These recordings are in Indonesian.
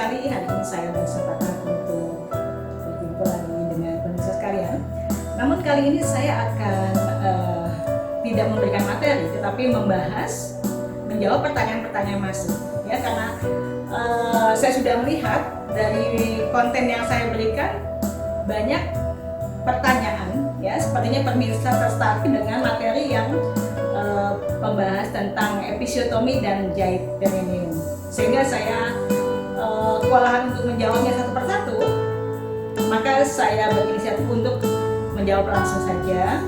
sekali hari ini saya berkesempatan untuk berjumpa lagi dengan pemirsa sekalian. Namun kali ini saya akan tidak memberikan materi, tetapi menjawab pertanyaan-pertanyaan masuk. Ya, karena saya sudah melihat dari konten yang saya berikan banyak pertanyaan, ya sepertinya pemirsa tertarik dengan materi yang membahas tentang episiotomi dan jahit perineum, sehingga saya kewalahan untuk menjawabnya satu persatu. Maka saya berinisiatif untuk menjawab langsung saja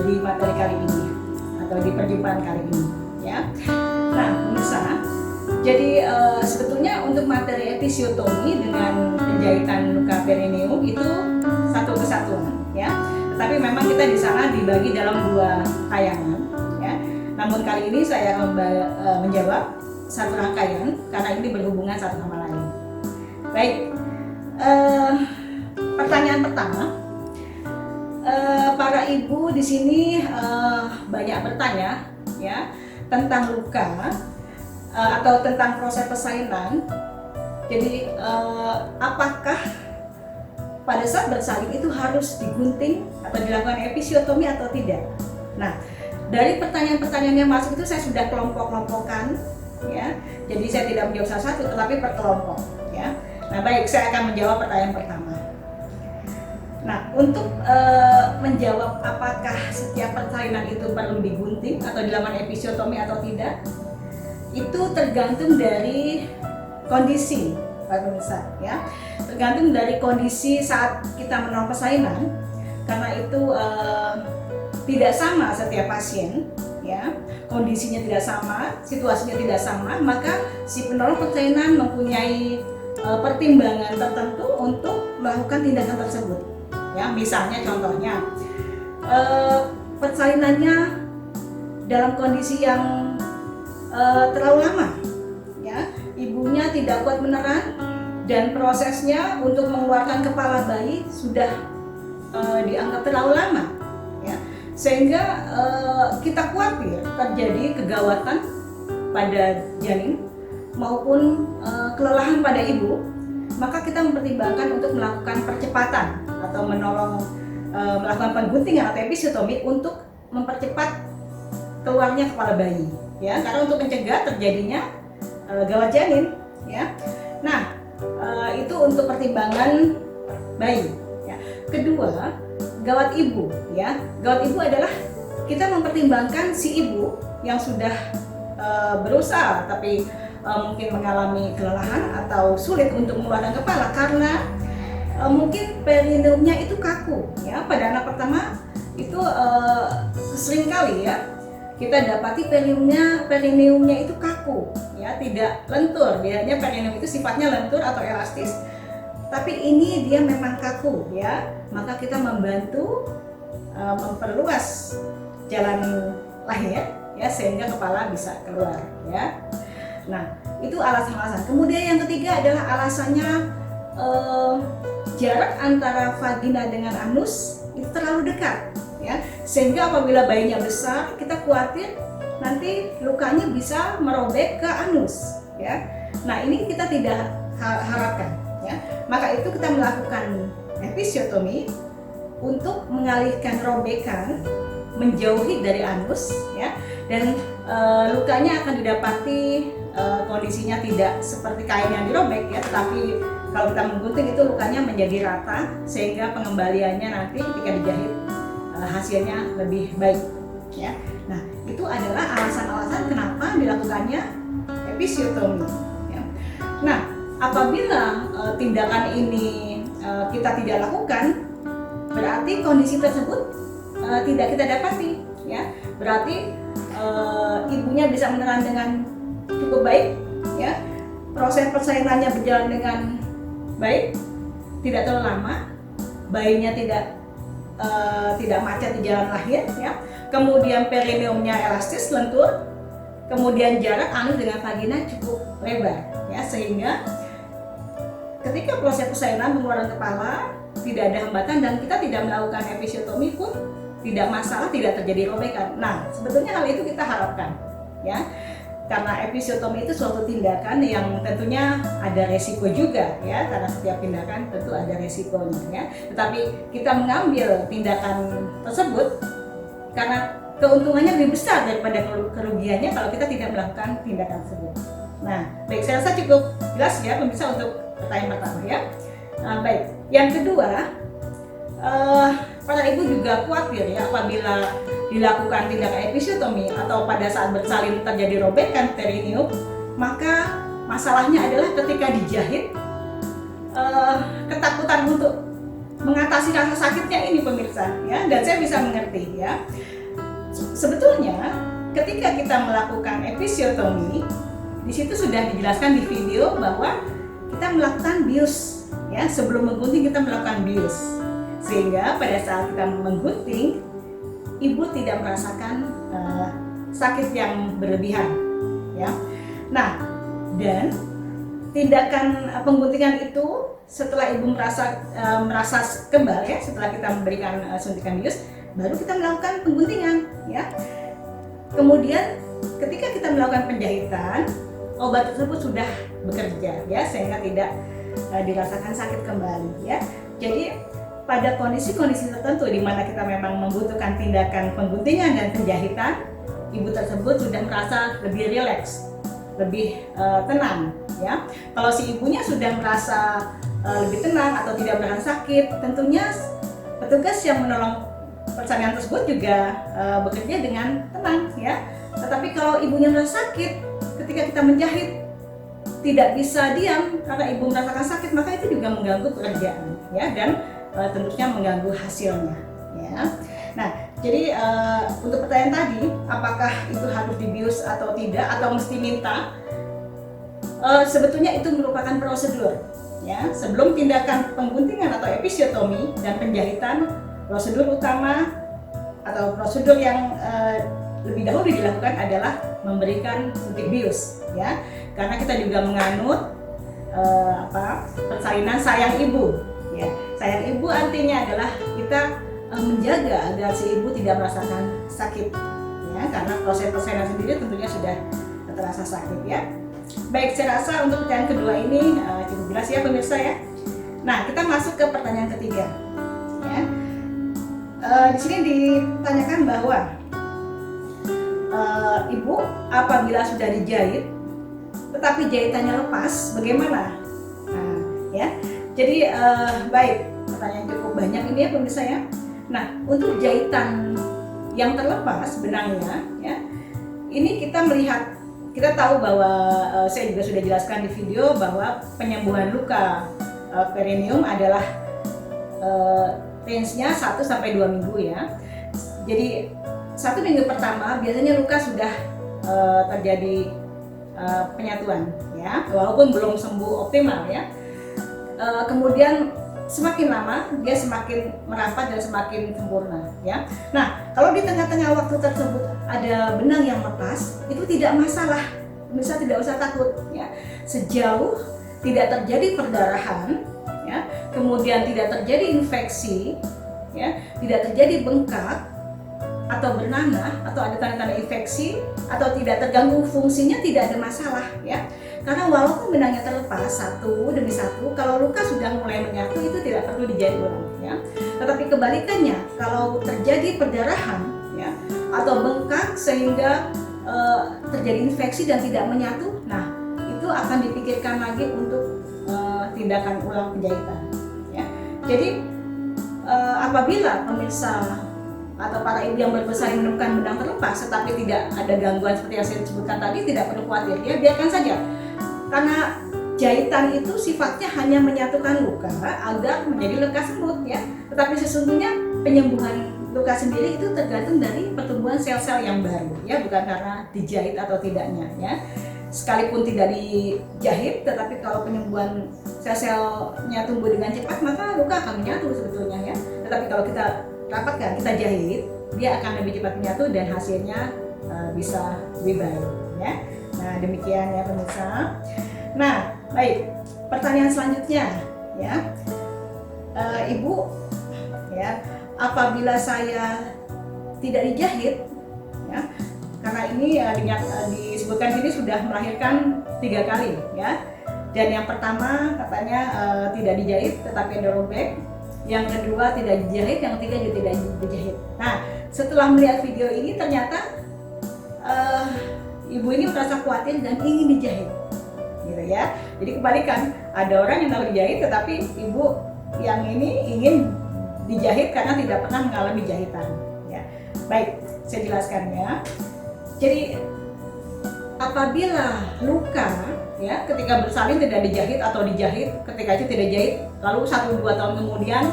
di materi kali ini atau di perjumpaan kali ini, ya. Nah, pemirsa, jadi sebetulnya untuk materi episiotomi dengan penjahitan luka perineum itu satu kesatuan, ya. Tetapi memang kita di sana dibagi dalam dua tayangan, ya. Namun kali ini saya menjawab satu rangkaian karena ini berhubungan satu sama lain. Baik, pertanyaan pertama, para ibu di sini banyak bertanya, ya, tentang luka atau tentang proses persalinan. Jadi apakah pada saat bersalin itu harus digunting atau dilakukan episiotomi atau tidak? Nah, dari pertanyaan-pertanyaan yang masuk itu saya sudah kelompok-kelompokkan, ya. Jadi saya tidak menjawab satu-satu, tetapi per kelompok, ya. Nah, baik, saya akan menjawab pertanyaan pertama. Nah, untuk menjawab apakah setiap persalinan itu perlu digunting atau dilakukan episiotomi atau tidak, itu tergantung dari kondisi, Pak pemirsa, ya. Tergantung dari kondisi saat kita menolong persalinan, karena itu tidak sama setiap pasien, ya. Kondisinya tidak sama, situasinya tidak sama, maka si penolong persalinan mempunyai pertimbangan tertentu untuk melakukan tindakan tersebut. Ya, misalnya contohnya persalinannya dalam kondisi yang terlalu lama, ya, ibunya tidak kuat meneran dan prosesnya untuk mengeluarkan kepala bayi sudah dianggap terlalu lama, ya, sehingga kita khawatir terjadi kegawatan pada janin maupun kelelahan pada ibu, maka kita mempertimbangkan untuk melakukan percepatan atau melakukan pengguntingan atau episiotomi untuk mempercepat keluarnya kepala bayi, ya, karena untuk mencegah terjadinya gawat janin, ya. Nah, itu untuk pertimbangan bayi, ya. Kedua, gawat ibu, ya. Gawat ibu adalah kita mempertimbangkan si ibu yang sudah berusaha tapi mungkin mengalami kelelahan atau sulit untuk mengeluarkan kepala karena mungkin perineumnya itu kaku, ya. Pada anak pertama itu sering kali, ya, kita dapati perineumnya itu kaku, ya, tidak lentur. Biasanya perineum itu sifatnya lentur atau elastis, tapi ini dia memang kaku, ya. Maka kita membantu memperluas jalan lahir, ya, sehingga kepala bisa keluar, ya. Nah, itu alasan-alasan. Kemudian yang ketiga adalah alasannya jarak antara vagina dengan anus itu terlalu dekat, ya, sehingga apabila bayinya besar kita khawatir nanti lukanya bisa merobek ke anus, ya. Nah, ini kita tidak harapkan, ya. Maka itu kita melakukan episiotomi untuk mengalihkan robekan, menjauhi dari anus, ya, dan lukanya akan didapati kondisinya tidak seperti kain yang dirobek, ya, tetapi kalau kita menggunting itu lukanya menjadi rata sehingga pengembaliannya nanti ketika dijahit hasilnya lebih baik, ya. Nah, itu adalah alasan-alasan kenapa dilakukannya episiotomi, ya. Nah, apabila tindakan ini kita tidak lakukan, berarti kondisi tersebut tidak kita dapati, ya. Berarti ibunya bisa meneran dengan cukup baik, ya. Proses persalinannya berjalan dengan baik, tidak terlalu lama, bayinya tidak macet di jalan lahir, ya. Kemudian perineumnya elastis, lentur, kemudian jarak anus dengan vagina cukup lebar, ya, sehingga ketika proses persalinan pengeluaran kepala tidak ada hambatan dan kita tidak melakukan episiotomi pun tidak masalah, tidak terjadi robekan. Nah, sebetulnya hal itu kita harapkan, ya. karena episiotomi itu suatu tindakan yang tentunya ada resiko juga ya, karena setiap tindakan tentu ada resikonya ya. Tetapi kita mengambil tindakan tersebut karena keuntungannya lebih besar daripada kerugiannya kalau kita tidak melakukan tindakan tersebut. Nah, baik, saya rasa cukup jelas ya pemirsa untuk pertanyaan pertama ya. Baik, yang kedua, para ibu juga khawatir ya apabila dilakukan tindakan episiotomi atau pada saat bersalin terjadi robekan perineum, maka masalahnya adalah ketika dijahit, ketakutan untuk mengatasi rasa sakitnya ini pemirsa ya, dan saya bisa mengerti ya. Sebetulnya ketika kita melakukan episiotomi, di situ sudah dijelaskan di video bahwa kita melakukan bius ya, sebelum menggunting kita melakukan bius, sehingga pada saat kita menggunting ibu tidak merasakan sakit yang berlebihan ya. Nah, dan tindakan pengguntingan itu setelah ibu merasa kebal ya, setelah kita memberikan suntikan bius, baru kita melakukan pengguntingan ya. Kemudian ketika kita melakukan penjahitan, obat tersebut sudah bekerja ya, sehingga tidak dirasakan sakit kembali ya. Jadi pada kondisi-kondisi tertentu di mana kita memang membutuhkan tindakan pengguntingan dan penjahitan, ibu tersebut sudah merasa lebih rileks, lebih tenang ya. Kalau si ibunya sudah merasa lebih tenang atau tidak merasa sakit, tentunya petugas yang menolong persalinan tersebut juga bekerja dengan tenang ya. Tetapi kalau ibunya merasa sakit, ketika kita menjahit tidak bisa diam karena ibu merasakan sakit, maka itu juga mengganggu pekerjaan ya, dan tentunya mengganggu hasilnya ya. Nah, jadi untuk pertanyaan tadi, apakah itu harus dibius atau tidak, atau mesti minta, sebetulnya itu merupakan prosedur ya. Sebelum tindakan pengguntingan atau episiotomi dan penjahitan, prosedur utama atau prosedur yang lebih dahulu dilakukan adalah memberikan suntik bius ya, karena kita juga menganut persalinan sayang ibu ya. Sayang ibu artinya adalah kita menjaga agar si ibu tidak merasakan sakit ya, karena proses persalinan sendiri tentunya sudah terasa sakit ya. Baik, saya rasa untuk pertanyaan kedua ini cukup jelas ya pemirsa ya. Nah, kita masuk ke pertanyaan ketiga ya. Di sini ditanyakan bahwa ibu apabila sudah dijahit tetapi jahitannya lepas, bagaimana? Nah, ya. Jadi baik, pertanyaan cukup banyak ini ya pemirsa ya. Nah, untuk jahitan yang terlepas benangnya ya, ini kita tahu bahwa saya juga sudah jelaskan di video bahwa penyembuhan luka perineum adalah range-nya 1 sampai 2 minggu ya. Jadi 1 minggu pertama biasanya luka sudah terjadi penyatuan ya, walaupun belum sembuh optimal ya. Kemudian semakin lama dia semakin merapat dan semakin sempurna ya. Nah, kalau di tengah-tengah waktu tersebut ada benang yang lepas, itu tidak masalah, pemirsa tidak usah takut ya. Sejauh tidak terjadi perdarahan ya, kemudian tidak terjadi infeksi ya, tidak terjadi bengkak atau bernanah atau ada tanda-tanda infeksi atau tidak terganggu fungsinya, tidak ada masalah ya. Karena walaupun benangnya terlepas satu demi satu, kalau luka sudah mulai menyatu itu tidak perlu dijahit ulang ya. Tetapi kebalikannya, kalau terjadi perdarahan ya atau bengkak sehingga terjadi infeksi dan tidak menyatu, nah itu akan dipikirkan lagi untuk tindakan ulang penjahitan ya. Jadi apabila pemirsa atau para ibu yang berpesan menemukan benang terlepas tetapi tidak ada gangguan seperti yang saya sebutkan tadi, tidak perlu khawatir ya, biarkan saja. Karena jahitan itu sifatnya hanya menyatukan luka agar menjadi lekas sembuh ya. Tetapi sesungguhnya penyembuhan luka sendiri itu tergantung dari pertumbuhan sel-sel yang baru ya, bukan karena dijahit atau tidaknya ya. Sekalipun tidak dijahit, tetapi kalau penyembuhan sel-selnya tumbuh dengan cepat, maka luka akan menyatu sebetulnya ya. Tetapi kalau kita rapatkan, kita jahit, dia akan lebih cepat menyatu dan hasilnya bisa lebih baik ya. Nah, demikian ya pemirsa. Nah, baik, pertanyaan selanjutnya ya, ibu ya, apabila saya tidak dijahit ya, karena ini disebut disebutkan sini sudah melahirkan 3 kali ya. Dan yang pertama katanya tidak dijahit tetapi ada robek. Yang kedua tidak dijahit, yang ketiga juga tidak dijahit. Nah, setelah melihat video ini ternyata ibu ini merasa khawatir dan ingin dijahit, gitu ya. Jadi kebalikan, ada orang yang tahu dijahit tetapi ibu yang ini ingin dijahit karena tidak pernah mengalami jahitan. Ya, baik, saya jelaskan ya. Jadi apabila luka ya ketika bersalin tidak dijahit atau dijahit ketika itu tidak jahit, lalu 1-2 tahun kemudian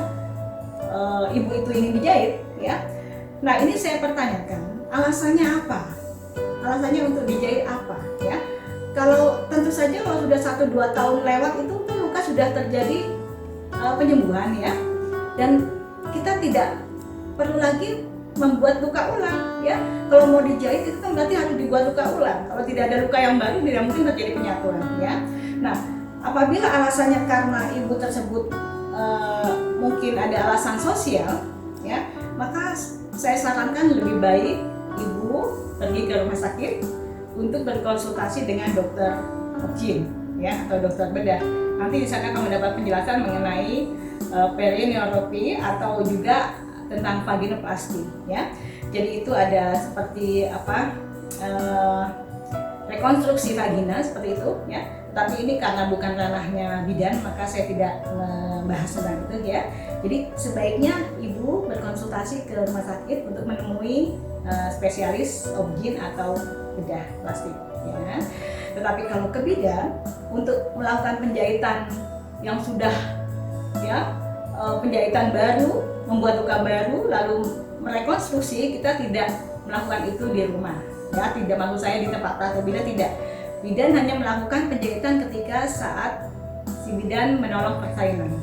ibu itu ingin dijahit ya. Nah, ini saya pertanyakan, alasannya apa? Alasannya untuk dijahit apa ya? Kalau tentu saja kalau sudah 1-2 tahun lewat itu luka sudah terjadi penyembuhan ya. Dan kita tidak perlu lagi membuat luka ulang ya. Kalau mau dijahit itu kan berarti harus dibuat luka ulang. Kalau tidak ada luka yang baru tidak mungkin terjadi penyatuan ya. Nah, apabila alasannya karena ibu tersebut mungkin ada alasan sosial ya, maka saya sarankan lebih baik ibu pergi ke rumah sakit untuk berkonsultasi dengan dokter obgyn ya atau dokter bedah. Nanti di sana kamu mendapat penjelasan mengenai perineoropy atau juga tentang vaginoplasti ya. Jadi itu ada seperti rekonstruksi vagina seperti itu ya. Tapi ini karena bukan ranahnya bidan maka saya tidak membahas tentang itu ya. Jadi sebaiknya ibu berkonsultasi ke rumah sakit untuk menemui spesialis obgyn atau bedah plastik ya. Tetapi kalau ke bidan untuk melakukan penjahitan yang sudah ya penjahitan baru, membuat luka baru lalu merekonstruksi, kita tidak melakukan itu di rumah ya. Tidak, maksud saya di tempat praktek bidan tidak. Bidan hanya melakukan penjahitan ketika saat si bidan menolong persalinan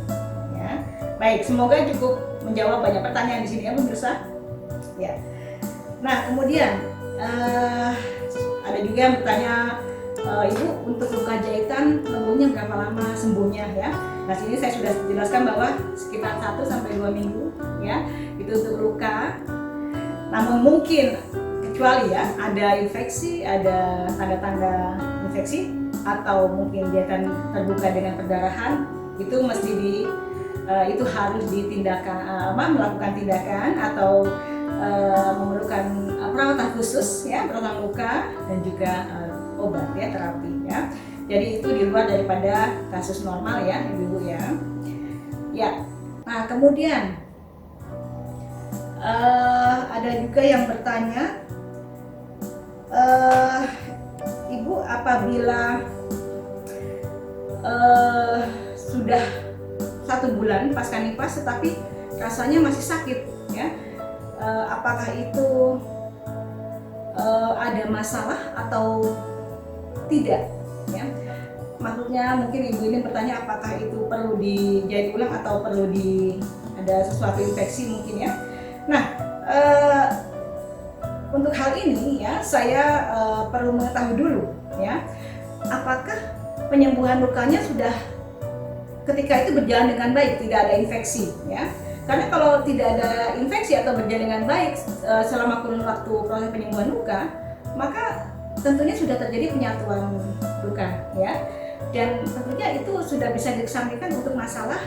ya. Baik, semoga cukup menjawab banyak pertanyaan di sini ya pemirsa ya. Nah, kemudian ada juga yang bertanya, ibu untuk luka jahitan sembuhnya berapa lama sembuhnya ya. Nah, sini saya sudah jelaskan bahwa sekitar 1-2 minggu ya itu untuk luka. Namun mungkin kecuali ya ada infeksi, ada tanda-tanda infeksi atau mungkin jahitan terbuka dengan perdarahan, itu mesti itu harus melakukan tindakan atau memerlukan perawatan khusus ya, perawatan luka dan juga obat ya, terapi ya. Jadi itu di luar daripada kasus normal ya ibu-ibu ya. Ya. Nah, kemudian ada juga yang bertanya, ibu apabila sudah 1 bulan pasca nifas tetapi rasanya masih sakit ya, apakah itu ada masalah atau tidak ya? Maksudnya mungkin ibu ini bertanya apakah itu perlu dijahit ulang atau perlu ada sesuatu infeksi mungkin ya. Nah, untuk hal ini ya saya perlu mengetahui dulu ya, apakah penyembuhan lukanya sudah ketika itu berjalan dengan baik, tidak ada infeksi ya. Karena kalau tidak ada infeksi atau berjalan dengan baik selama kurun waktu proses penyembuhan luka, maka tentunya sudah terjadi penyatuan luka ya. Dan tentunya itu sudah bisa dikesampingkan untuk masalah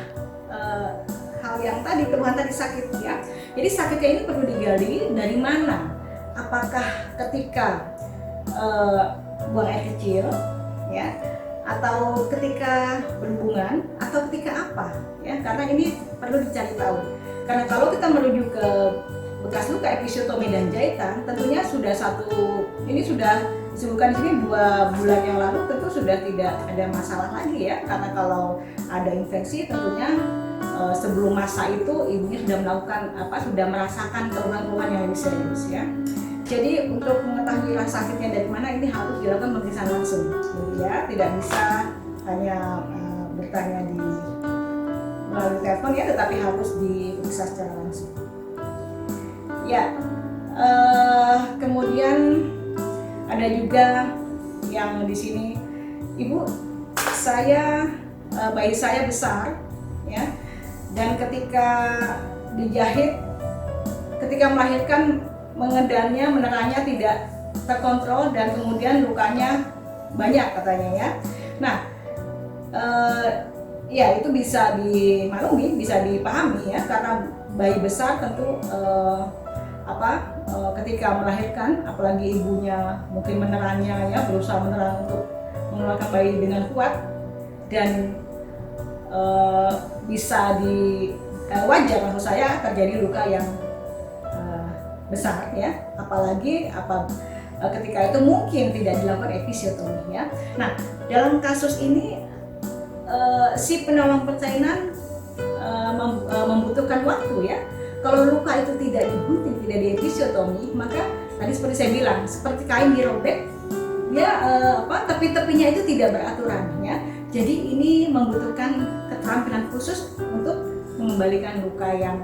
hal yang tadi, keluhan tadi sakit ya. Jadi sakitnya ini perlu digali dari mana? Apakah ketika buang air kecil ya, atau ketika berhubungan, atau ketika apa ya? Karena ini perlu dicari tahu. Karena kalau kita merujuk ke bekas luka episiotomi dan jahitan, tentunya sudah ini sudah disebutkan di sini 2 bulan yang lalu, tentu sudah tidak ada masalah lagi ya. Karena kalau ada infeksi tentunya sebelum masa itu ibunya sudah melakukan sudah merasakan keluhan-keluhan yang lebih serius ya. Jadi untuk mengetahui rasa sakitnya dari mana ini harus dilakukan pemeriksaan langsung ya, tidak bisa hanya bertanya melalui telepon ya, tetapi harus diperiksa secara langsung ya. Kemudian ada juga yang di sini, ibu bayi saya besar ya, dan ketika dijahit, ketika melahirkan mengedannya, menerangnya tidak terkontrol dan kemudian lukanya banyak katanya ya. Nah, ya itu bisa dimaklumi, bisa dipahami ya, karena bayi besar tentu ketika melahirkan, apalagi ibunya mungkin menerannya ya, berusaha meneran untuk mengeluarkan bayi dengan kuat, dan bisa wajar maksud saya terjadi luka yang besar ya, apalagi ketika itu mungkin tidak dilakukan episiotomi ya. Nah, dalam kasus ini si penolong persalinan membutuhkan waktu ya. Kalau luka itu tidak digunting, tidak diepisiotomi, maka tadi seperti saya bilang, seperti kain dirobek, ya tepi-tepinya itu tidak beraturan ya. Jadi ini membutuhkan keterampilan khusus untuk mengembalikan luka yang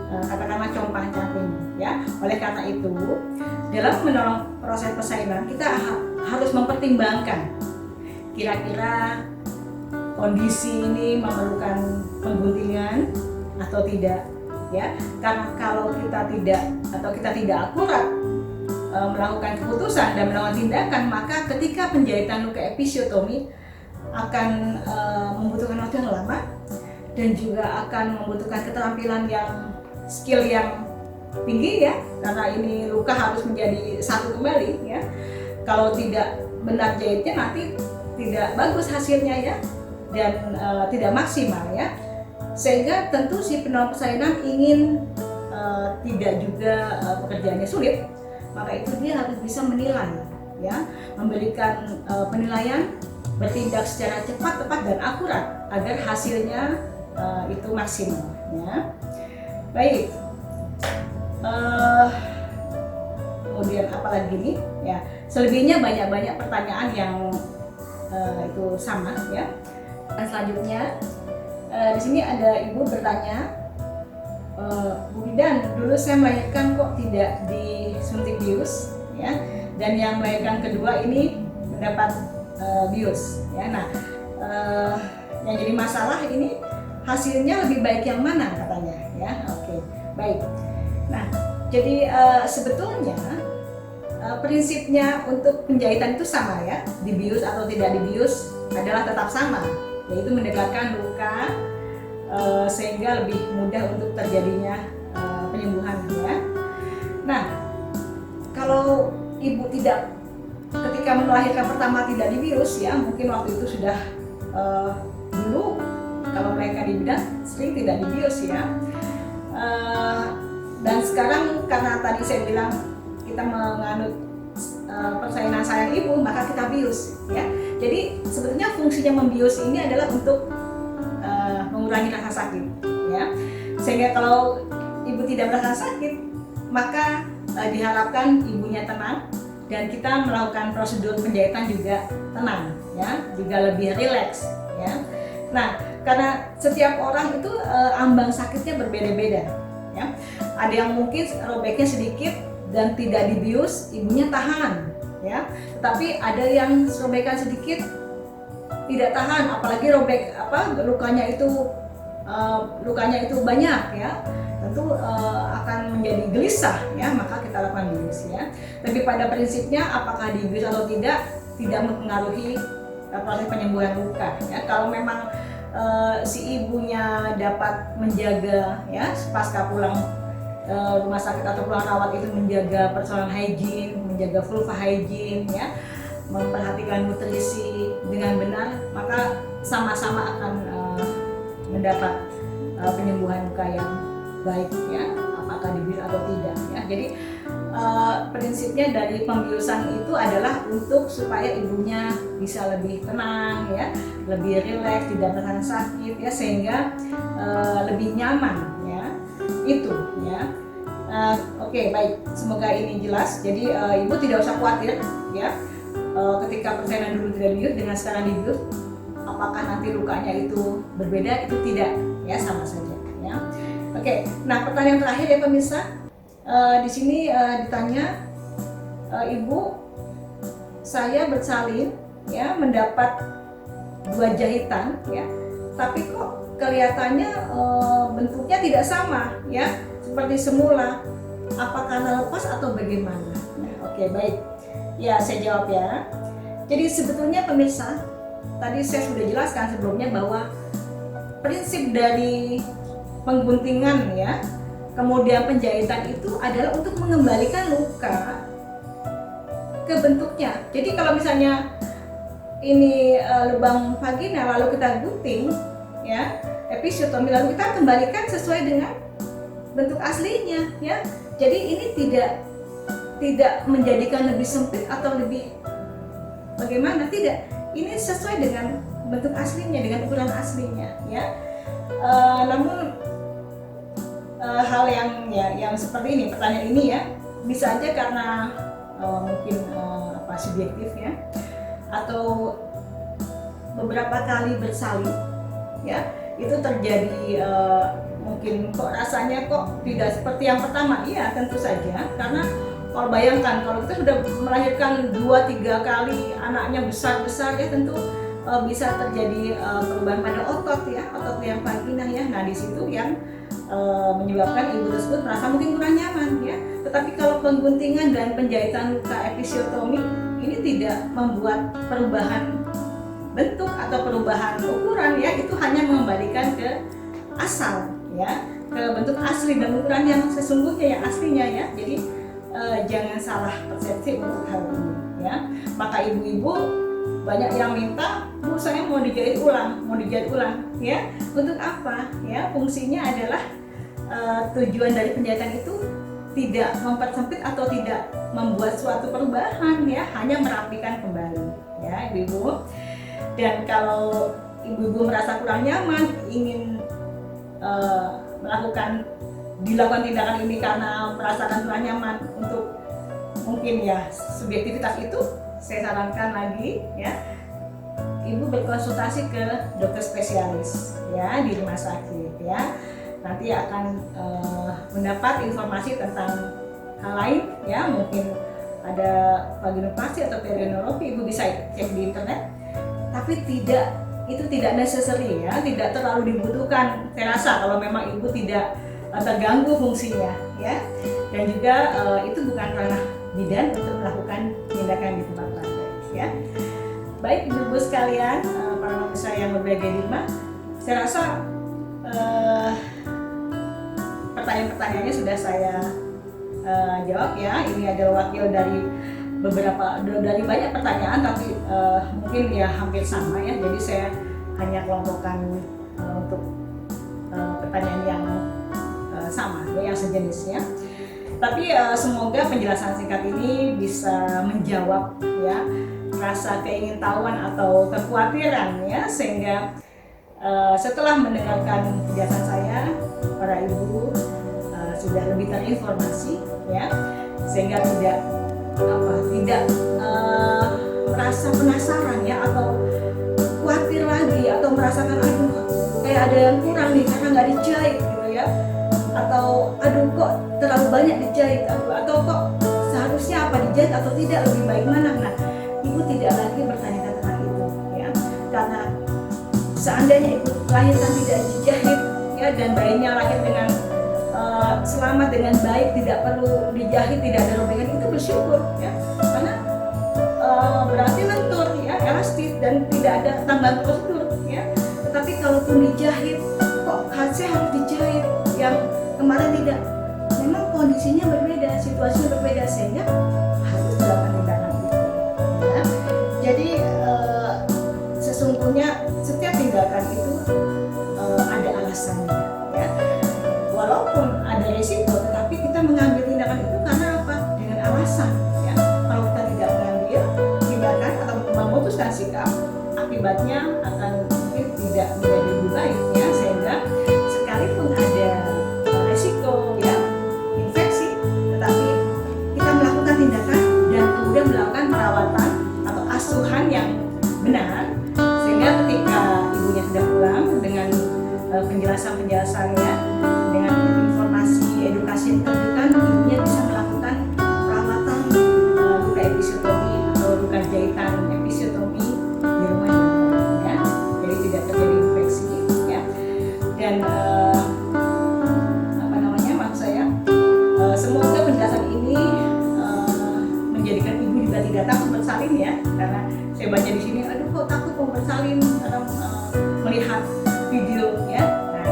katakanlah compang-camping ya. Oleh karena itu, dalam menolong proses persalinan kita harus mempertimbangkan kira-kira kondisi ini memerlukan pengguntingan atau tidak ya. Karena kalau kita tidak akurat melakukan keputusan dan melakukan tindakan, maka ketika penjahitan luka episiotomi akan membutuhkan waktu yang lama dan juga akan membutuhkan keterampilan skill yang tinggi ya, karena ini luka harus menjadi satu kembali ya. Kalau tidak benar jahitnya nanti tidak bagus hasilnya ya, dan tidak maksimal ya. Sehingga tentu si penolong persalinan ingin tidak juga pekerjaannya sulit, maka itu dia harus bisa menilai ya, memberikan penilaian, bertindak secara cepat, tepat dan akurat agar hasilnya itu maksimal ya. Baik, kemudian apa lagi nih ya, selebihnya banyak pertanyaan yang itu sama ya. Dan selanjutnya di sini ada ibu bertanya, Bu Bidan, dulu saya melahirkan kok tidak disuntik bius ya, dan yang melahirkan kedua ini mendapat bius ya. Nah, yang jadi masalah ini hasilnya lebih baik yang mana katanya ya. Oke, baik. Nah, jadi sebetulnya prinsipnya untuk penjahitan itu sama ya, dibius atau tidak dibius adalah tetap sama, yaitu mendekatkan luka sehingga lebih mudah untuk terjadinya penyembuhan ya. Nah, kalau ibu ketika melahirkan pertama tidak dibius ya, mungkin waktu itu sudah dulu kalau mereka di bidan sering tidak dibius ya. Dan sekarang karena tadi saya bilang kita menganut persalinan sayang ibu, maka kita bius ya. Jadi sebetulnya fungsinya membius ini adalah untuk mengurangi rasa sakit ya. Sehingga kalau ibu tidak merasa sakit, maka diharapkan ibunya tenang dan kita melakukan prosedur penjahitan juga tenang ya, juga lebih rileks ya. Nah, karena setiap orang itu ambang sakitnya berbeda-beda ya. Ada yang mungkin robeknya sedikit dan tidak dibius, ibunya tahan ya. Tetapi ada yang robekan sedikit tidak tahan, apalagi lukanya itu banyak ya. Tentu akan menjadi gelisah ya, maka kita lakukan bius ya. Tapi pada prinsipnya apakah dibius atau tidak mempengaruhi proses penyembuhan luka ya. Kalau memang si ibunya dapat menjaga ya, pasca pulang rumah sakit atau pulang rawat itu menjaga persoalan hygiene, menjaga vulva hygiene ya, memperhatikan nutrisi dengan benar, maka sama-sama akan mendapat penyembuhan luka yang baik ya, apakah dibius atau tidak ya. Jadi prinsipnya dari pembiusan itu adalah untuk supaya ibunya bisa lebih tenang ya, lebih rileks, tidak merasa sakit ya, sehingga lebih nyaman ya, itu ya. Oke, baik, semoga ini jelas. Jadi ibu tidak usah khawatir ya, ketika persalinan dulu tidak dibius dengan sekarang dibius, apakah nanti lukanya itu berbeda? Itu tidak ya, sama saja ya. Oke, nah pertanyaan terakhir ya pemirsa, di sini ditanya, ibu, saya bersalin ya, mendapat 2 jahitan ya, tapi kok kelihatannya bentuknya tidak sama ya, seperti semula, apa karena lepas atau bagaimana? Nah, oke, baik. Ya, saya jawab ya. Jadi sebetulnya pemirsa, tadi saya sudah jelaskan sebelumnya bahwa prinsip dari pengguntingan ya, kemudian penjahitan itu adalah untuk mengembalikan luka ke bentuknya. Jadi kalau misalnya ini lubang vagina lalu kita gunting ya, episiotomi, lalu kita kembalikan sesuai dengan bentuk aslinya ya. Jadi ini tidak menjadikan lebih sempit atau lebih bagaimana, tidak. Ini sesuai dengan bentuk aslinya, dengan ukuran aslinya ya. Namun hal yang seperti ini, pertanyaan ini ya, bisa aja karena mungkin subjektif ya, atau beberapa kali bersalin ya, itu terjadi mungkin kok rasanya kok tidak seperti yang pertama. Iya, tentu saja, karena kalau bayangkan kalau kita sudah melahirkan 2-3 kali, anaknya besar-besar ya, tentu bisa terjadi perubahan pada otot ya, otot yang vagina ya. Nah, di situ yang menyebabkan ibu tersebut merasa mungkin kurang nyaman ya. Tetapi kalau pengguntingan dan penjahitan luka episiotomi ini tidak membuat perubahan bentuk atau perubahan ukuran ya, itu hanya mengembalikan ke asal ya, ke bentuk asli dan ukuran yang sesungguhnya, yang aslinya ya. Jadi jangan salah persepsi untuk hal ini ya. Maka ibu-ibu banyak yang minta, Bu, saya mau dijahit ulang ya. Untuk apa ya? Fungsinya adalah tujuan dari penjahitan itu tidak mempersempit atau tidak membuat suatu perubahan ya, hanya merapikan kembali ya ibu-ibu. Dan kalau ibu-ibu merasa kurang nyaman, ingin dilakukan tindakan ini karena merasakan kurang nyaman untuk mungkin ya subjektivitas itu, saya sarankan lagi ya, ibu berkonsultasi ke dokter spesialis ya di rumah sakit ya. Nanti akan mendapat informasi tentang hal lain ya, mungkin ada vaginoplasti atau periodontologi, ibu bisa cek di internet. Tapi itu tidak necessary ya, tidak terlalu dibutuhkan. Saya rasa kalau memang ibu tidak terganggu fungsinya ya, dan juga itu bukan ranah bidan untuk melakukan tindakan di tempat praktek ya. Baik ibu-ibu sekalian, para pemirsa yang berbahagia di rumah, saya rasa pertanyaan-pertanyaannya sudah saya jawab ya. Ini adalah wakil dari banyak pertanyaan, tapi mungkin ya hampir sama ya. Jadi saya hanya kelompokkan untuk pertanyaan yang sama ya, yang sejenisnya. Tapi semoga penjelasan singkat ini bisa menjawab ya rasa keingintahuan atau kekhawatiran ya, sehingga setelah mendengarkan penjelasan saya, para ibu sudah lebih terinformasi ya, sehingga tidak merasa penasaran ya, atau khawatir lagi, atau merasakan aduh kayak ada yang kurang nih karena nggak dijahit gitu ya, atau aduh kok terlalu banyak dijahit, atau kok seharusnya apa dijahit atau tidak, lebih baik mana. Nah, ibu tidak lagi bertanya tentang itu ya, karena seandainya ibu lahirkan tidak dijahit ya, dan bayinya lahir dengan selamat dengan baik, tidak perlu dijahit, tidak ada robekan, itu bersyukur ya, karena berarti lentur ya, elastis, dan tidak ada tambahan prosedur ya. Tetapi kalaupun dijahit, kok saya harus dijahit, yang kemarin tidak, memang kondisinya berbeda, situasinya berbeda, sehingga harus dilakukan tindakan itu ya. Jadi sesungguhnya setiap tindakan itu ada alasannya ya. Walaupun ada risiko, tetapi kita mengambil tindakan itu karena apa? Dengan alasan ya. Kalau kita tidak mengambil tindakan atau memutuskan sikap, akibatnya akan mungkin tidak menjadi lebih baik ya, sehingga sekalipun ada risiko ya infeksi, tetapi kita melakukan tindakan dan kemudian melakukan perawatan atau asuhan yang benar, sehingga ketika ibunya sudah pulang dengan penjelasan-penjelasannya, dengan informasi edukasi yang diberikan, ibunya bisa melakukan perawatan luka episiotomi atau luka jahitan episiotomi di rumahnya ya. Jadi tidak terjadi infeksi melihat video ya. Nah,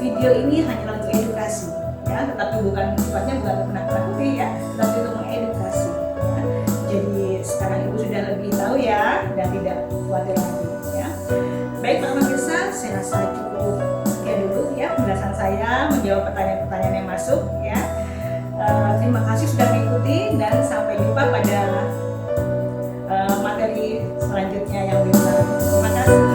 video ini hanyalah untuk edukasi ya, tetapi bukan sifatnya bukan untuk menakut-nakuti ya, tetapi untuk mengedukasi. Ya. Jadi sekarang ibu sudah lebih tahu ya dan tidak khawatir lagi ya. Baik para pemirsa, saya rasa cukup sekian dulu ya penjelasan saya menjawab pertanyaan-pertanyaan yang masuk ya. Terima kasih sudah mengikuti dan sampai jumpa pada materi selanjutnya yang lebih menarik. Terima kasih.